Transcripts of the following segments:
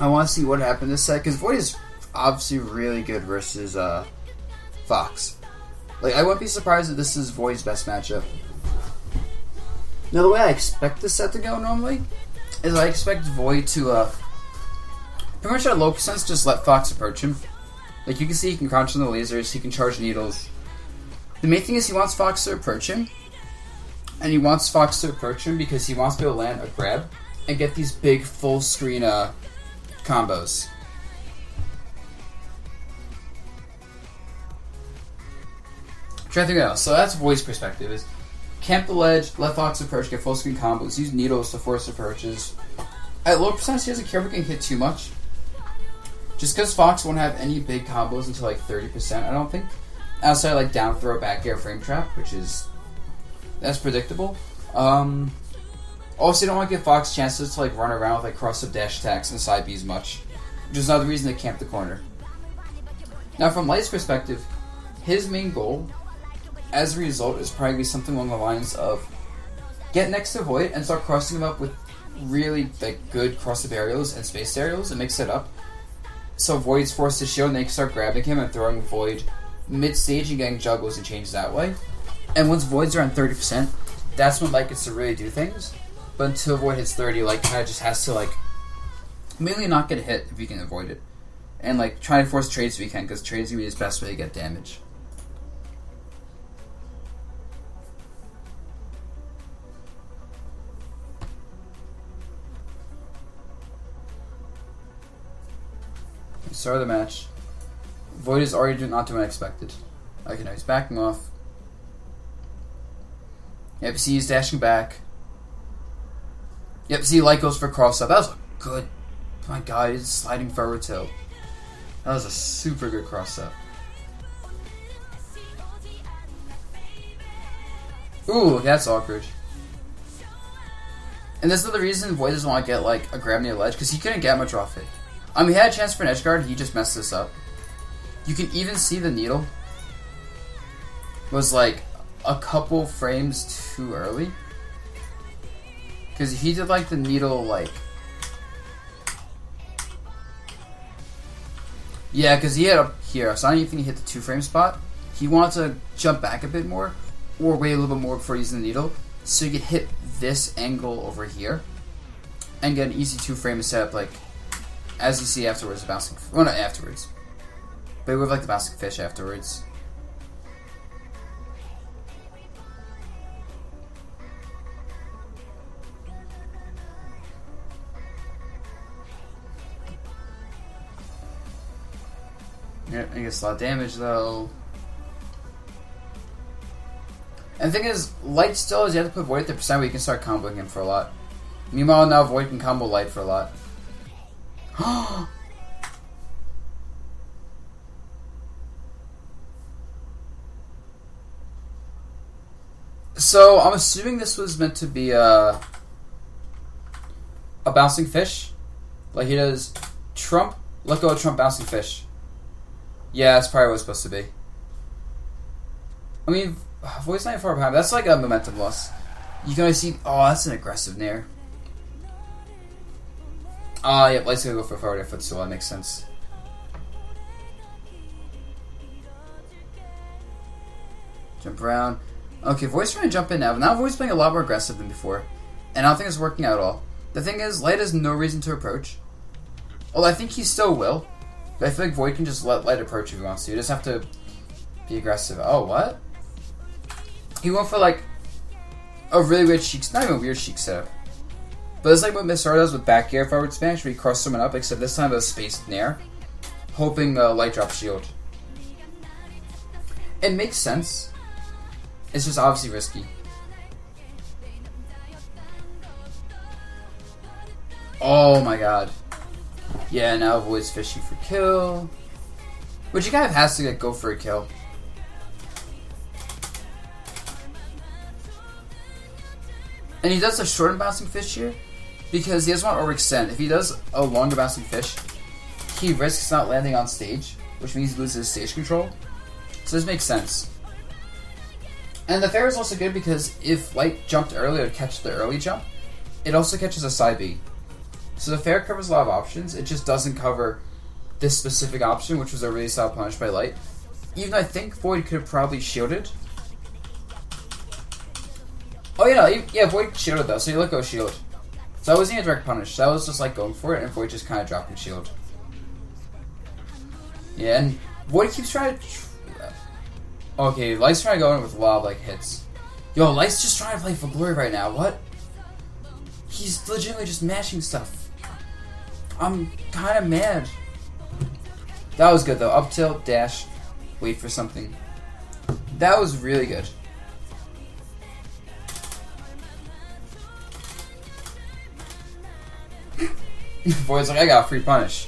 I want to see what happened this set, because Void is obviously really good versus Fox. Like, I wouldn't be surprised if this is Void's best matchup. Now, the way I expect this set to go normally is I expect Void to pretty much at low percents just let Fox approach him. Like, you can see he can crouch on the lasers, he can charge needles. The main thing is he wants Fox to approach him, and he wants Fox to approach him because he wants to be able to land a grab and get these big full screen combos. Try to think out. So that's Void's perspective: is camp the ledge, let Fox approach, get full screen combos, use needles to force approaches. At low percents, he doesn't care if we can hit too much. Just because Fox won't have any big combos until like 30%, I don't think. Outside like down throw, back air, frame trap, which is that's predictable. Also, you don't want to give Fox chances to like run around with like cross-up dash attacks and side Bs much, which is another reason to camp the corner. Now, from Light's perspective, his main goal, as a result, is probably be something along the lines of get next to Void and start crossing him up with really like good cross-up aerials and space aerials and mix it up. So Void's forced to shield and they can start grabbing him and throwing Void mid-stage and getting juggles and changes that way. And once Void's around 30%, that's when Light gets to really do things. But until Void hits 30, Light kind of just has to like mainly not get a hit if you can avoid it. And like try to force trades if you can, because trades are going to be his best way to get damage. Start of the match. Void is already not doing what I expected. Okay, now he's backing off. Yep, see he's dashing back. Yep, see Light goes for cross up. That was a good... Oh my god, he's sliding forward tilt. That was a super good cross up. Ooh, that's awkward. And this is the reason Void doesn't want to get like a grab near ledge, because he couldn't get much off it. I mean, he had a chance for an edge guard, he just messed this up. You can even see the needle was like a couple frames too early. Because he did like the needle like... Yeah, because he had up here, so I don't even think he hit the 2 frame spot. He wanted to jump back a bit more, or wait a little bit more before using the needle, so you could hit this angle over here, and get an easy 2 frame setup like... As you see afterwards, the bouncing... Well, not afterwards. But we have like the bouncing fish afterwards. Yep, he gets a lot of damage though. And the thing is, Light still is you have to put Void at the percent where you can start comboing him for a lot. Meanwhile, now Void can combo Light for a lot. So, I'm assuming this was meant to be a bouncing fish. Like he does Trump, let go of Trump, bouncing fish. Yeah, that's probably what it's supposed to be. I mean, Void's not far behind. That's like a momentum loss. You can only see... Oh, that's an aggressive nair. Yep, Light's gonna go for forward air foot, so that makes sense. Jump around. Okay, Void's trying to jump in now, but now Void's playing a lot more aggressive than before. And I don't think it's working out at all. The thing is, Light has no reason to approach. Although I think he still will. But I feel like Void can just let Light approach if he wants to. You just have to be aggressive. Oh, what? He went for like a really weird Sheik, not even a weird Sheik setup. But it's like what Miss Star does with back air forward smash, where he crosses someone up, except this time it was spaced nair, hoping Light drop shield. It makes sense. It's just obviously risky. Oh my god. Yeah, now Void's fishing for kill. Which he kind of has to go for a kill. And he does a shorter bouncing fish here because he doesn't want to overextend. If he does a longer bouncing fish, he risks not landing on stage, which means he loses stage control. So this makes sense. And the fair is also good because if Light jumped early or catch the early jump, it also catches a side B. So the fair covers a lot of options. It just doesn't cover this specific option, which was a really solid punish by Light. Even though I think Void could have probably shielded. Oh, yeah, Void shielded though, so you let go shield. So that wasn't a direct punish. That was just like going for it, and Void just kind of dropping shield. Yeah, and Void keeps trying to... Okay, Light's trying to go in with a lot of like hits. Yo, Light's just trying to play for glory right now. What? He's legitimately just mashing stuff. I'm kind of mad. That was good though. Up tilt, dash, wait for something. That was really good. Void's like, I got a free punish.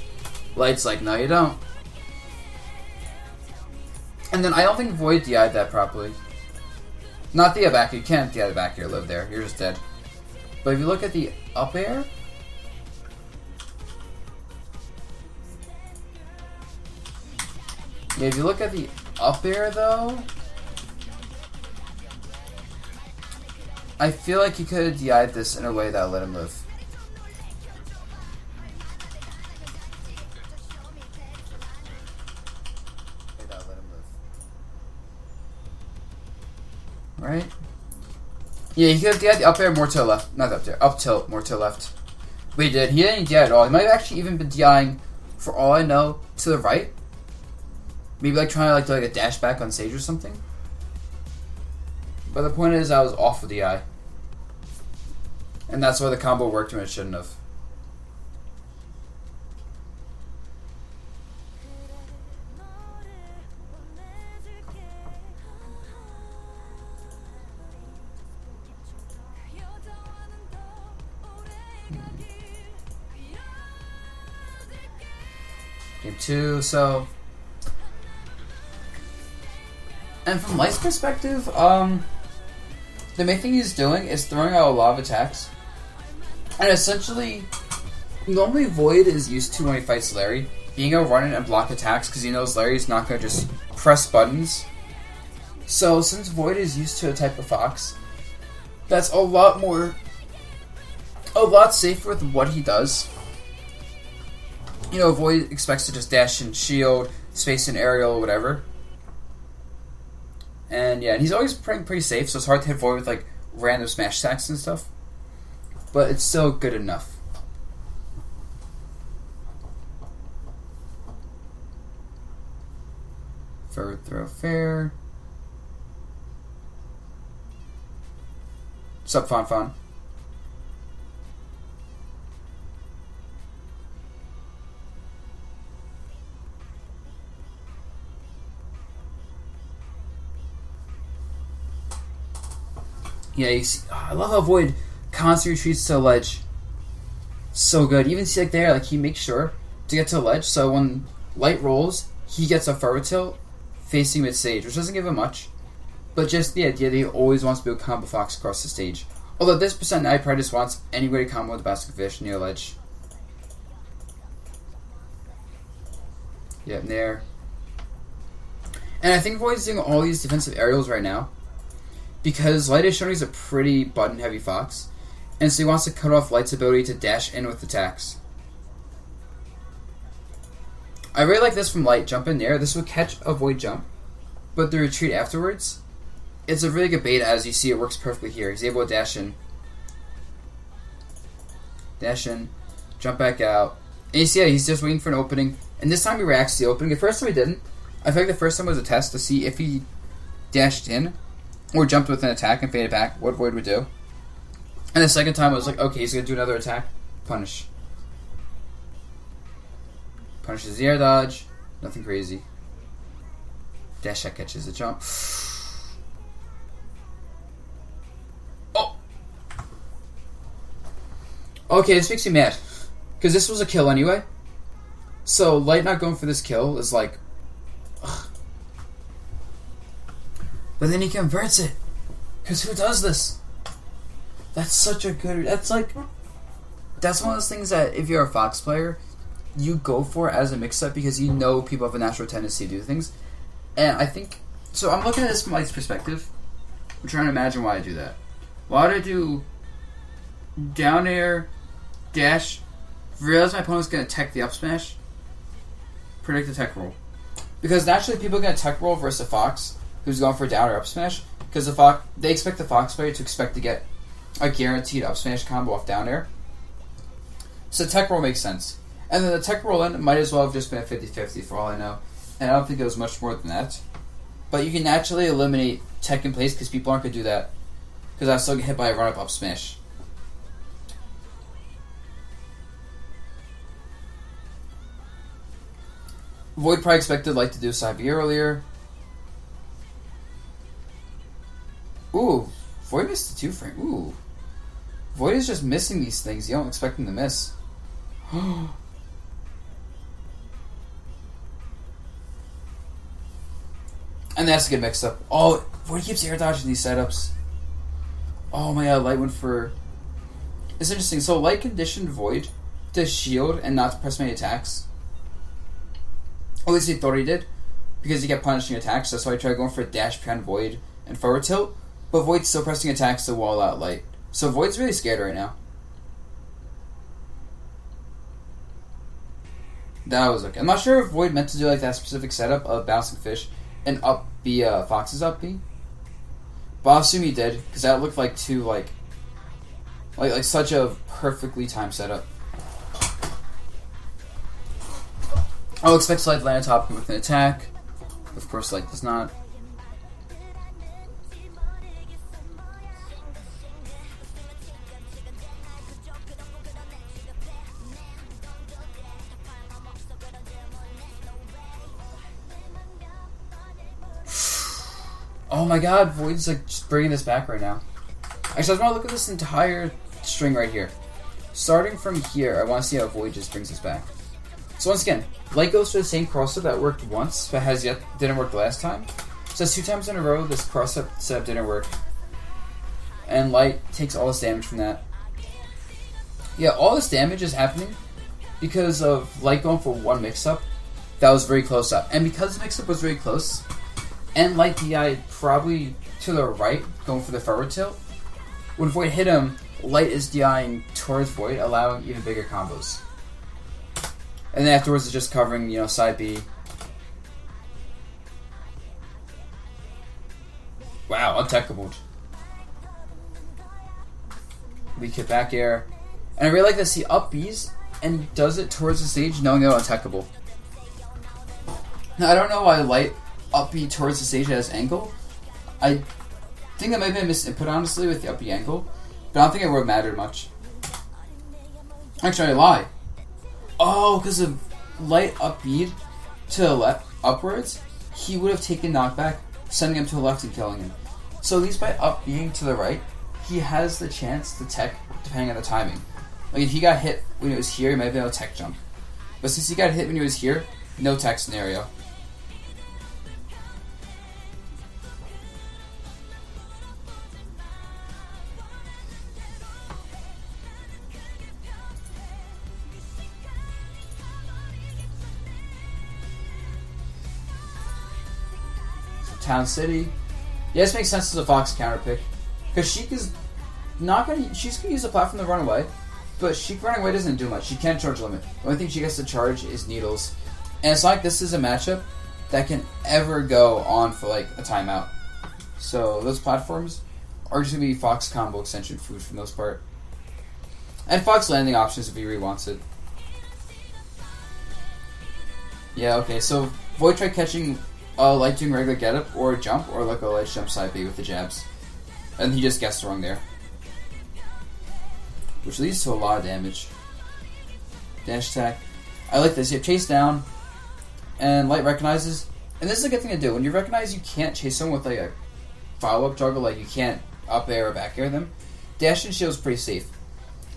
Light's like, no you don't. And then I don't think Void DI'd that properly. Not DI back, you can't DI the back here, live there. You're just dead. But if you look at the up air, yeah, if you look at the up air though, I feel like he could have DI'd this in a way that let him live. Right? Yeah, he could have DI'd the up air more to the left. Not up there. Up tilt more to the left. But he did. He didn't DI at all. He might have actually even been DIing, for all I know, to the right. Maybe like trying to do like a dash back on stage or something. But the point is I was off with DI. And that's why the combo worked when it shouldn't have. Game 2, so... And from Light's perspective, the main thing he's doing is throwing out a lot of attacks. And essentially, normally Void is used to, when he fights Larry, being able to run in and block attacks because he knows Larry's not going to just press buttons. So since Void is used to a type of Fox, that's a lot safer with what he does. You know, Void expects to just dash and shield, space and aerial, whatever. And yeah, and he's always pretty safe, so it's hard to hit Void with like random smash attacks and stuff. But it's still good enough. Forward throw fair. What's up, Fon? Yeah, you see, I love how Void constantly retreats to the ledge. So good. Even see like there, like he makes sure to get to the ledge, so when Light rolls, he gets a forward tilt facing mid stage, which doesn't give him much. But just the idea that he always wants to build combo Fox across the stage. Although this percent now probably just wants anybody to combo with the basket fish near ledge. Yep, there. And I think Void's doing all these defensive aerials right now because Light is showing he's a pretty button-heavy Fox, and so he wants to cut off Light's ability to dash in with attacks. I really like this from Light, jump in there. This would catch a Void jump, but the retreat afterwards, it's a really good beta. As you see, it works perfectly here. He's able to dash in, jump back out, and you see that he's just waiting for an opening, and this time he reacts to the opening. The first time he didn't. I feel like the first time was a test to see if he dashed in or jumped with an attack and faded back, what Void would do. And the second time I was like, okay, he's going to do another attack. Punish. Punishes the air dodge. Nothing crazy. Dash that catches the jump. Oh! Okay, this makes me mad. Because this was a kill anyway. So Light not going for this kill is like... Ugh. But then he converts it. Because who does this? That's such a good... That's like... That's one of those things that if you're a Fox player, you go for as a mix-up because you know people have a natural tendency to do things. And I think... So I'm looking at this from Light's perspective. I'm trying to imagine why I do that. Why would I do down air, dash, realize my opponent's going to tech the up smash, predict the tech roll. Because naturally people are going to tech roll versus a Fox who's going for down or up smash, because they expect the Fox player to expect to get a guaranteed up smash combo off down air. So tech roll makes sense. And then the tech roll in might as well have just been a 50-50 for all I know. And I don't think it was much more than that. But you can naturally eliminate tech in place because people aren't going to do that. Because I still get hit by a run-up up smash. Void probably expected Light to do side B earlier. Ooh, Void missed the 2-frame. Ooh. Void is just missing these things. You don't expect him to miss. And that's a good mix up. Oh, Void keeps air dodging these setups. Oh my god, Light went for... It's interesting. So Light conditioned Void to shield and not to press many attacks. At least he thought he did. Because he kept punishing attacks. That's why I tried going for a dash behind Void and forward tilt. But Void's still pressing attacks to wall out Light. So Void's really scared right now. That was okay. I'm not sure if Void meant to do like that specific setup of bouncing fish and up B, Fox's up B. But I'll assume he did, because that looked like two, like such a perfectly timed setup. I'll expect Light to land on top with an attack. Of course, Light does not. Oh my god, Void's like just bringing this back right now. Actually, I just want to look at this entire string right here. Starting from here, I want to see how Void just brings this back. So once again, Light goes for the same cross-up that worked once, but didn't work the last time. So that's 2 times in a row this cross-up setup didn't work. And Light takes all this damage from that. Yeah, all this damage is happening because of Light going for one mix-up that was very close up. And because the mix-up was very close, and Light DI probably to the right, going for the forward tilt, when Void hit him, Light is DIing towards Void, allowing even bigger combos. And then afterwards, it's just covering, side B. Wow, untechable. We hit back air. And I really like to see up Bs, and he does it towards the stage knowing they're untechable. Now, I don't know why Light up B towards the stage at his angle. I think that might have been a misinput, honestly, with the up B angle. But I don't think it would have mattered much. Actually, I lie. Oh, because of Light up B to the left, upwards, he would have taken knockback, sending him to the left and killing him. So at least by up being to the right, he has the chance to tech, depending on the timing. Like, if he got hit when he was here, he might have been able to tech jump. But since he got hit when he was here, no tech scenario. Town City. Yeah, this makes sense as a Fox counter pick. Because Sheik is not going to... She's going to use the platform to run away. But Sheik running away doesn't do much. She can't charge limit. The only thing she gets to charge is needles. And it's not like this is a matchup that can ever go on for like a timeout. So those platforms are just going to be Fox combo extension food for the most part. And Fox landing options if he really wants it. Yeah, okay. So Void tried catching... Light doing regular get up or jump or like a Light jump side B with the jabs. And he just guessed wrong there. Which leads to a lot of damage. Dash attack. I like this. You have chase down and Light recognizes. And this is a good thing to do. When you recognize you can't chase someone with like a follow-up juggle, like you can't up air or back air them, dash and shield is pretty safe.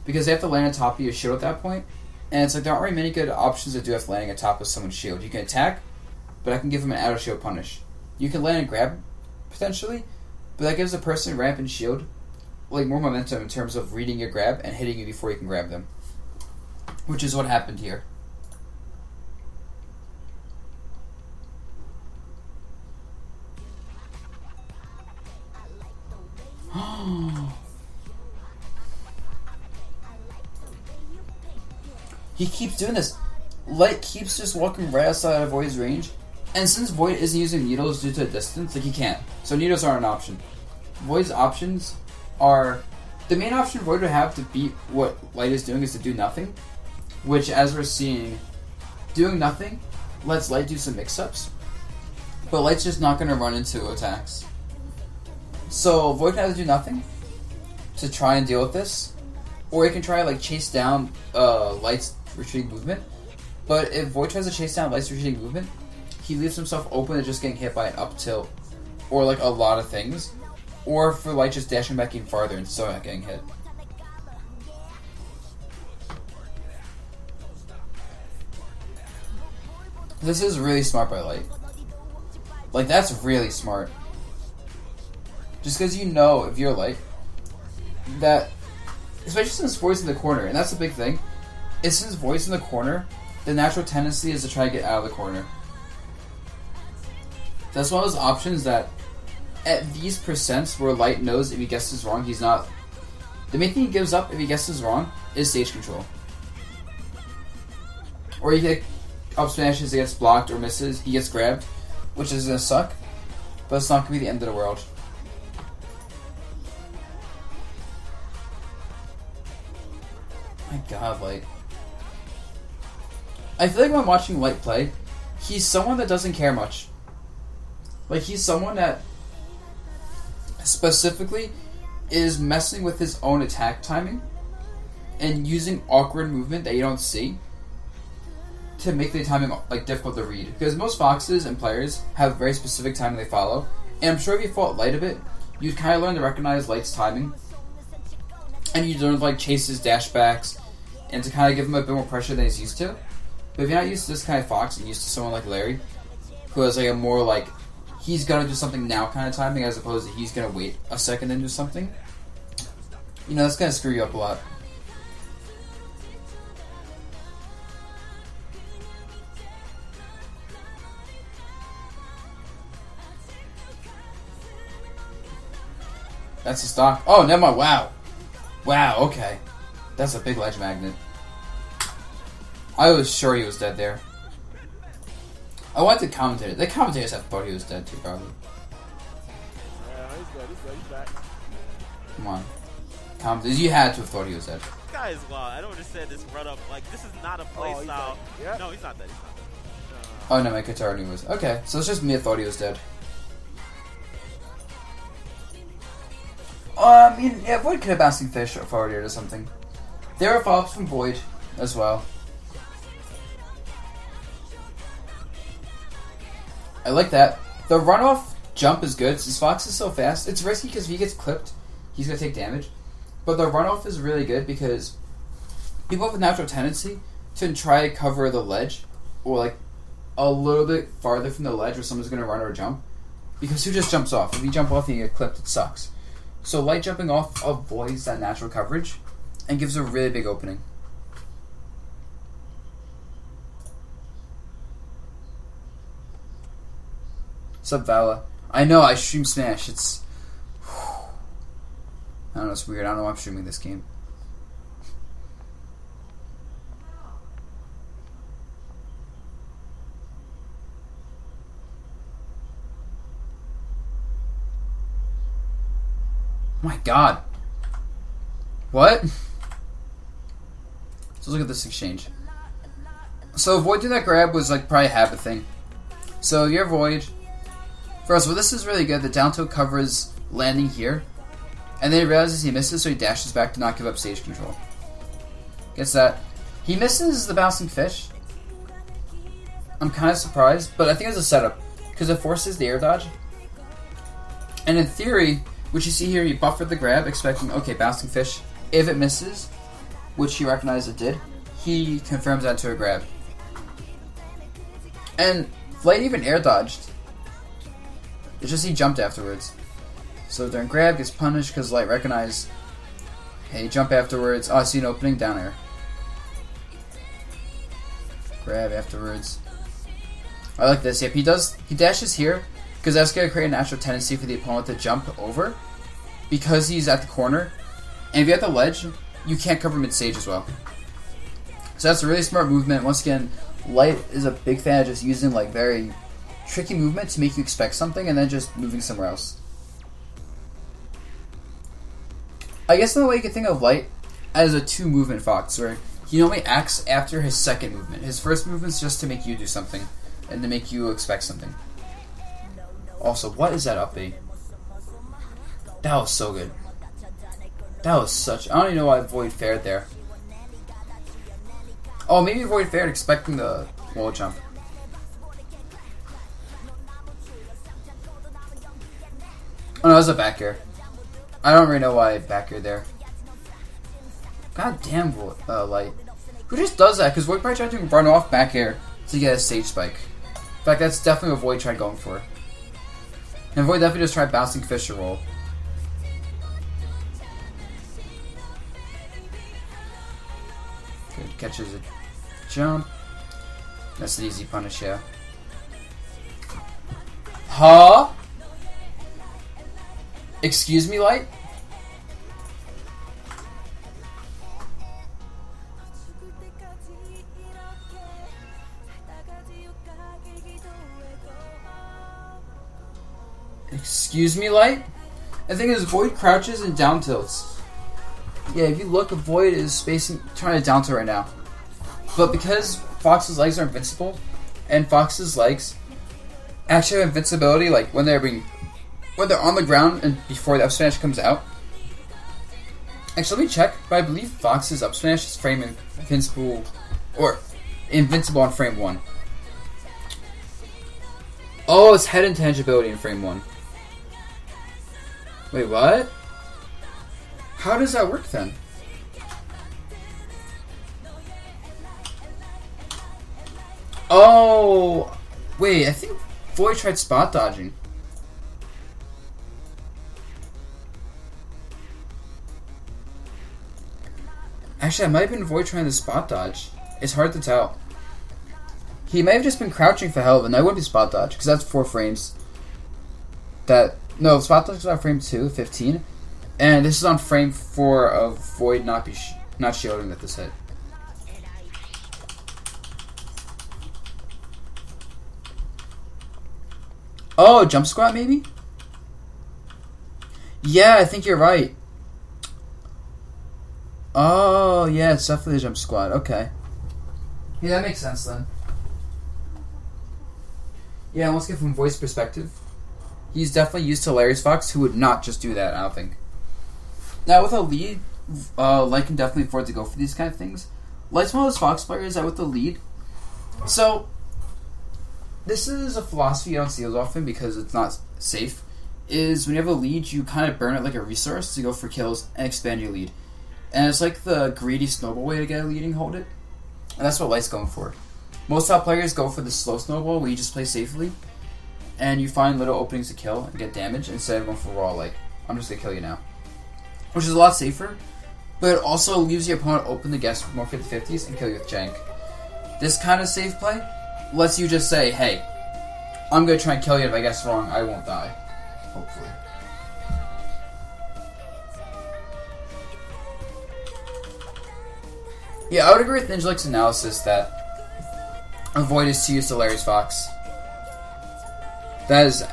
Because they have to land on top of your shield at that point. And it's like there aren't really many good options to do after landing on top of someone's shield. You can attack, but I can give him an outer shield punish. You can land and grab, potentially, but that gives the person ramp and shield like more momentum in terms of reading your grab and hitting you before you can grab them. Which is what happened here. He keeps doing this. Light keeps just walking right outside of Void's range, and since Void isn't using needles due to distance, like he can't. So needles aren't an option. Void's options are... The main option Void would have to beat what Light is doing is to do nothing, which, as we're seeing, doing nothing lets Light do some mix-ups, but Light's just not going to run into attacks. So Void can either do nothing to try and deal with this, or he can try like chase down Light's retreating movement. But if Void tries to chase down Light's retreating movement, he leaves himself open to just getting hit by an up tilt, or like a lot of things, or for Light just dashing back even farther and still not getting hit. This is really smart by Light. Like, that's really smart. Just because you know, if you're Light, that, especially since Void's in the corner, and that's the big thing, is since Void's in the corner, the natural tendency is to try to get out of the corner. That's one of those options that, at these percents where Light knows if he guesses wrong, he's not... The main thing he gives up if he guesses wrong is stage control. Or he get up smashes, he gets blocked or misses, he gets grabbed, which is going to suck, but it's not going to be the end of the world. My god, Light. I feel like when I'm watching Light play, he's someone that doesn't care much. Like, he's someone that specifically is messing with his own attack timing and using awkward movement that you don't see to make the timing like difficult to read. Because most foxes and players have very specific timing they follow, and I'm sure if you fought Light a bit, you'd kind of learn to recognize Light's timing, and you'd learn to like chase his dashbacks and to kind of give him a bit more pressure than he's used to. But if you're not used to this kind of fox and used to someone like Larry, who has like a more like he's gonna do something now kind of timing as opposed to he's gonna wait a second and do something, you know, that's gonna screw you up a lot. That's the stock. Oh, never mind. Wow. Wow, okay. That's a big ledge magnet. I was sure he was dead there. I wanted to commentate it. The commentators have thought he was dead too, probably. He's good. He's back. Come on. Commentators, you had to have thought he was dead. This guy is wild. I don't understand this run up. Like, this is not a play style. Yeah. No, he's not dead. He's not dead. Oh, no, my guitar knew was. Okay, so it's just me that thought he was dead. I mean, yeah, Void could have bouncing fish forward here or something. There are follow-ups from Void as well. I like that. The runoff jump is good. Since Fox is so fast, it's risky because if he gets clipped, he's going to take damage. But the runoff is really good because people have a natural tendency to try to cover the ledge or like a little bit farther from the ledge where someone's going to run or jump. Because who just jumps off? If you jump off and you get clipped, it sucks. So Light jumping off avoids that natural coverage and gives a really big opening. Sup, Vala? I know, I stream Smash. It's... I don't know, it's weird. I don't know why I'm streaming this game. Oh my god. What? So look at this exchange. So Void doing that grab was like probably a habit thing. So you're Void. First of all, this is really good. The down tilt covers landing here. And then he realizes he misses, so he dashes back to not give up stage control. Gets that. He misses the bouncing fish. I'm kind of surprised, but I think it's a setup. Because it forces the air dodge. And in theory, which you see here, he buffered the grab, expecting, okay, bouncing fish. If it misses, which he recognized it did, he confirms that to a grab. And Light even air dodged. It's just he jumped afterwards. So during grab, gets punished because Light recognized, hey, jump afterwards. Oh, I see an opening, down air. Grab afterwards. I like this. Yep, he dashes here because that's going to create a natural tendency for the opponent to jump over because he's at the corner. And if you're at the ledge, you can't cover mid-stage as well. So that's a really smart movement. Once again, Light is a big fan of just using like very tricky movement to make you expect something and then just moving somewhere else. I guess in the way you can think of Light as a 2-movement fox, where he only acts after his second movement. His first movement is just to make you do something and to make you expect something. Also, what is that up B? That was so good. That was such... I don't even know why Void fared there. Oh, maybe Void fared expecting the wall jump. Oh no, that was a back air. I don't really know why I back air there. God damn, Light. Who just does that? Because Void probably tried to run off back air to get a stage spike. In fact, that's definitely what Void tried going for. And Void definitely just tried bouncing Fisher roll. Good, catches a jump. That's an easy punish, yeah. Huh? Excuse me, Light? Excuse me, Light? The thing is, Void crouches and down tilts. Yeah, if you look, Void is spacing, trying to down tilt right now. But because Fox's legs are invincible, and Fox's legs actually have invincibility, like when they're on the ground and before the up smash comes out. Actually, let me check, but I believe Fox's up smash is frame invincible, or invincible on frame 1. Oh, it's head intangibility in frame 1. Wait, what? How does that work then? Oh, wait, I think Void tried spot dodging. Actually, I might have been Void trying to spot dodge. It's hard to tell. He may have just been crouching for hell, and that wouldn't be spot dodge, because that's 4 frames. No, spot dodge is on frame 2, 15. And this is on frame 4 of Void not shielding at this hit. Oh, jump squat maybe? Yeah, I think you're right. Oh, yeah, it's definitely a jump squat. Okay. Yeah, that makes sense then. Yeah, let's get from Void's perspective. He's definitely used to Larry's Fox, who would not just do that, I don't think. Now, with a lead, Light can definitely afford to go for these kind of things. Light's one of those Fox players that with the lead... So, this is a philosophy you don't see as often because it's not safe, is when you have a lead, you kind of burn it like a resource to go for kills and expand your lead. And it's like the greedy snowball way to get a lead and hold it. And that's what Light's going for. Most top players go for the slow snowball where you just play safely and you find little openings to kill and get damage instead of going for raw, like, I'm just going to kill you now. Which is a lot safer, but it also leaves your opponent open to guess more 50-50s and kill you with jank. This kind of safe play lets you just say, hey, I'm going to try and kill you, if I guess wrong, I won't die. Hopefully. Yeah, I would agree with Ninjalik's analysis that Void is too used to Larry's Fox. That is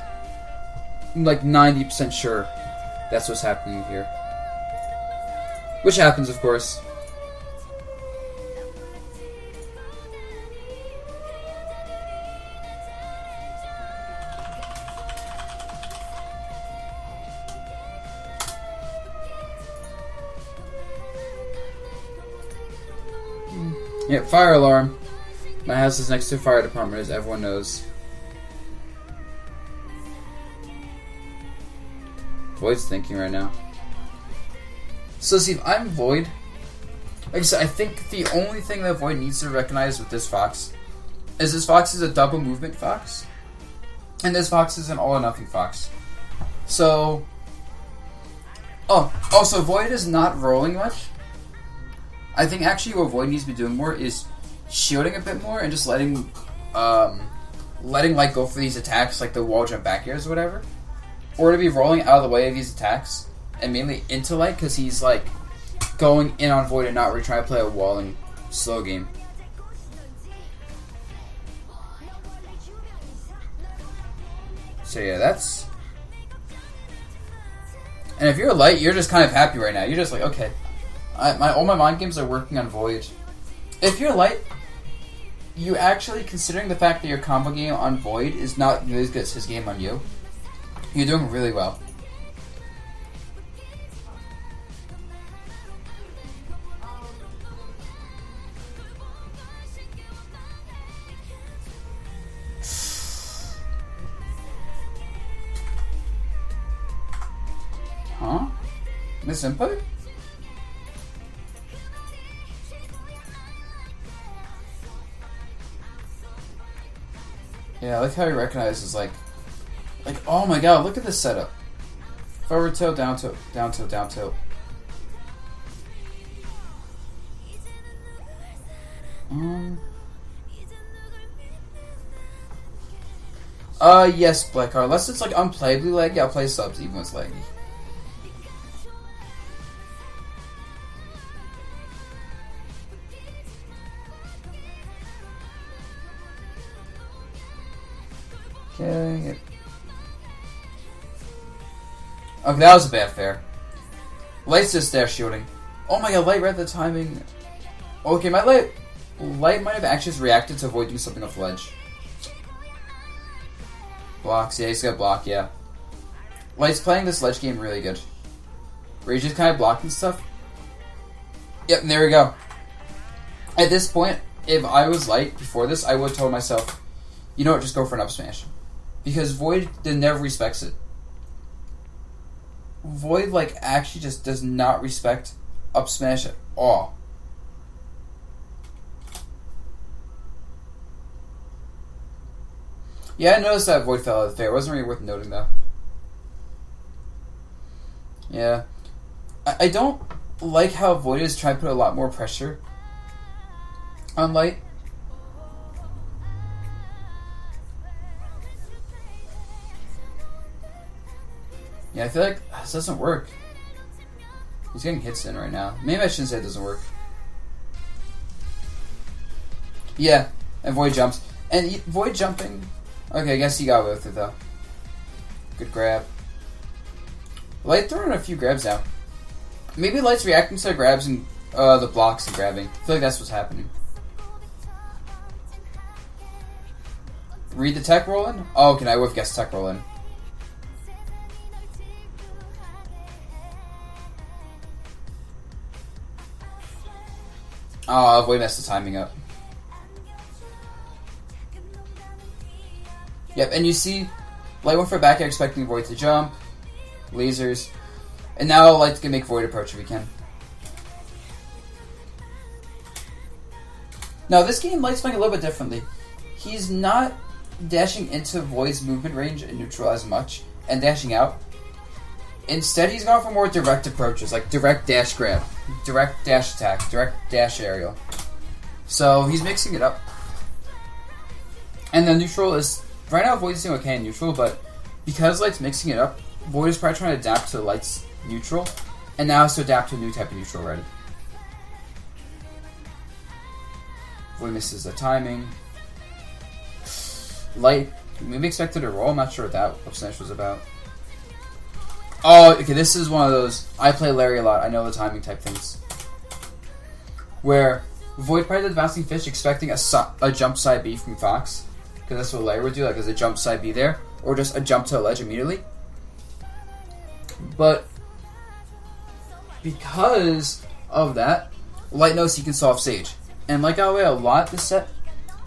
like 90% sure that's what's happening here. Which happens, of course. Yep, fire alarm. My house is next to a fire department, as everyone knows. Void's thinking right now. So see, if I'm Void, like I said, I think the only thing that Void needs to recognize with this Fox is this Fox is a double movement Fox, and this Fox is an all or nothing Fox. So, also Void is not rolling much. I think actually what Void needs to be doing more is shielding a bit more and just letting Light go for these attacks like the wall jump back airs or whatever, or to be rolling out of the way of these attacks and mainly into Light because he's like going in on Void and not really trying to play a walling Slow game. So yeah, that's... And if you're light, you're just kind of happy right now. You're just like, okay, all my mind games are working on Void. If you're light, you actually, considering the fact that your combo game on Void is not nearly as good as his game on you, you're doing really well. Huh? Miss input? Yeah, I like how he recognizes, like, oh my god, look at this setup. Forward tilt, down tilt, down tilt, down tilt. Yes, Blackheart. Unless it's, like, unplayably laggy, I'll play subs even when it's laggy. Okay. Okay, that was a bad fair. Light's just there shooting. Oh my god, Light read the timing. Okay, my Light might have actually reacted to avoid doing something off the ledge. Blocks, yeah, he's got block, yeah. Light's playing this ledge game really good. Where he's just kind of blocking stuff. Yep, and there we go. At this point, if I was Light before this, I would have told myself, you know what, just go for an up smash. Because Void never respects it. Void, like, actually just does not respect up smash at all. Yeah, I noticed that Void fell out of the fair. It wasn't really worth noting, though. Yeah. I don't like how Void is trying to put a lot more pressure on Light. Yeah, I feel like this doesn't work. He's getting hits in right now. Maybe I shouldn't say it doesn't work. Yeah, and Void jumps. And Void jumping... Okay, I guess he got away with it, though. Good grab. Light throwing a few grabs now. Maybe Light's reacting to the grabs and the blocks and grabbing. I feel like that's what's happening. Read the tech roll in? Oh, okay, I would have guessed tech roll in. Oh, Void messed the timing up. Yep, and you see, Light went for back air expecting Void to jump, lasers, and now Light's gonna make Void approach if he can. Now, this game, Light's playing a little bit differently. He's not dashing into Void's movement range and neutral as much, and dashing out. Instead, he's going for more direct approaches, like direct dash grab, direct dash attack, direct dash aerial. So, he's mixing it up. And the neutral is... Right now, Void's doing okay in neutral, but because Light's mixing it up, Void is probably trying to adapt to Light's neutral, and now has to adapt to a new type of neutral already. Void misses the timing. Light maybe expected a roll. I'm not sure what that up smash was about. Oh, okay, this is one of those, I play Larry a lot, I know the timing type things. Where Void probably did the bouncing fish expecting a jump side B from Fox. Because that's what Larry would do, like there's a jump side B there. Or just a jump to a ledge immediately. But because of that, Light knows he can solve Sage. And Light got away a lot this set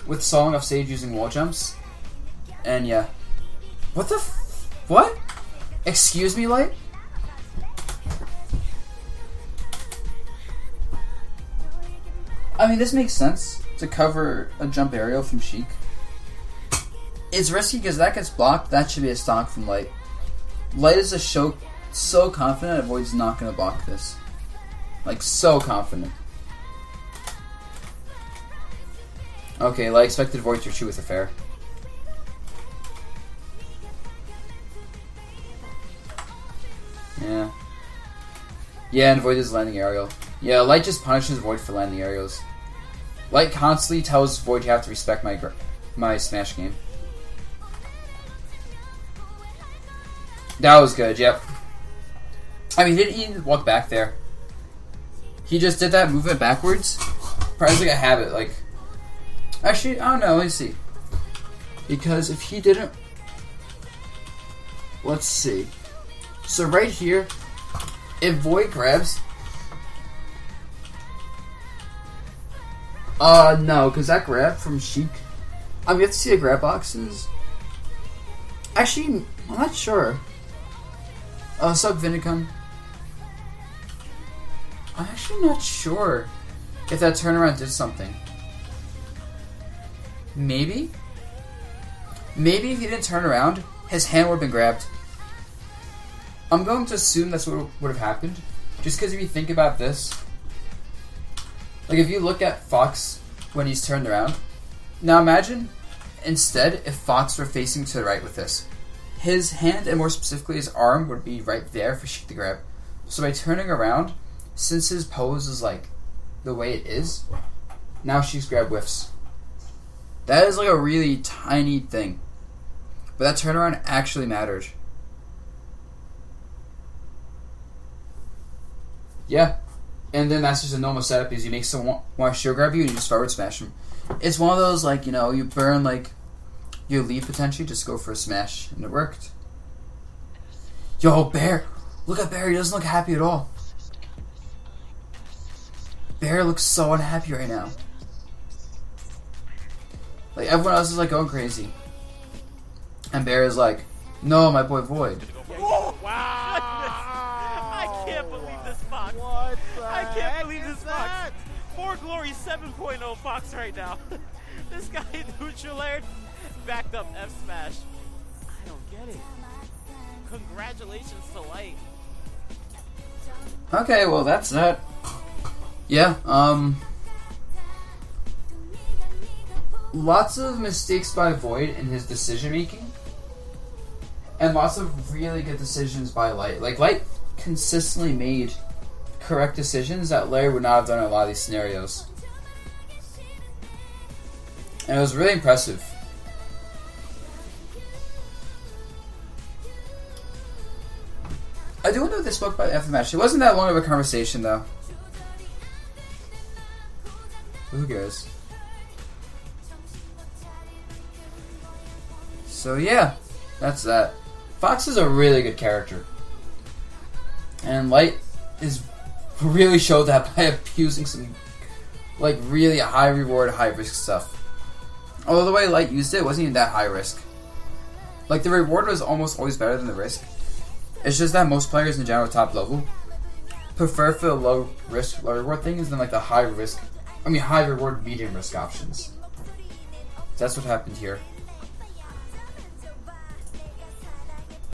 with solving off Sage using wall jumps. And yeah. What the what? Excuse me, Light? I mean, this makes sense to cover a jump aerial from Sheik. It's risky because that gets blocked. That should be a stock from Light. Light is so confident that Void's not going to block this. Like, so confident. Okay, Light expected Void to shoot with a fair. Yeah. Yeah, and Void is landing aerial. Yeah, Light just punishes Void for landing aerials. Light constantly tells Void you have to respect my Smash game. That was good, yep. I mean, he didn't even walk back there. He just did that movement backwards. Probably like a habit, like... Actually, I don't know, let me see. Because if he didn't... Let's see. So right here, if Void grabs... no, because that grab from Sheik... I mean, you have to see the grab boxes. Actually, I'm not sure. Sub Vinicum. I'm actually not sure if that turnaround did something. Maybe? Maybe if he didn't turn around, his hand would have been grabbed. I'm going to assume that's what would have happened. Just because if you think about this, like if you look at Fox when he's turned around, now imagine instead if Fox were facing to the right with this. His hand, and more specifically his arm, would be right there for Sheik to grab. So by turning around, since his pose is like the way it is, now Sheik's grab whiffs. That is like a really tiny thing. But that turnaround actually mattered. Yeah. And then that's just a normal setup is you make someone want to shield grab you and you just forward smash them. It's one of those like, you know, you burn like your lead potentially, just go for a smash, and it worked. Yo, Bear! Look at Bear, he doesn't look happy at all. Bear looks so unhappy right now. Like, everyone else is like going crazy. And Bear is like, no, my boy Void. Whoa. Wow! I can't believe this Fox. I can't believe this Fox. For Glory 7.0 Fox right now. This guy neutral aired. Backed up F smash. I don't get it. Congratulations to Light. Okay, well that's that. Yeah, lots of mistakes by Void in his decision making. And lots of really good decisions by Light. Like Light consistently made correct decisions that Larry would not have done in a lot of these scenarios. And it was really impressive. I do wonder if they spoke about it after the match. It wasn't that long of a conversation, though. Who cares? So yeah, that's that. Fox is a really good character. And Light is really showed that by abusing some like really high reward, high risk stuff. Although the way Light used it wasn't even that high risk. Like the reward was almost always better than the risk. It's just that most players in general top level prefer for the low risk, low reward things than like the high risk, high reward, medium risk options. That's what happened here.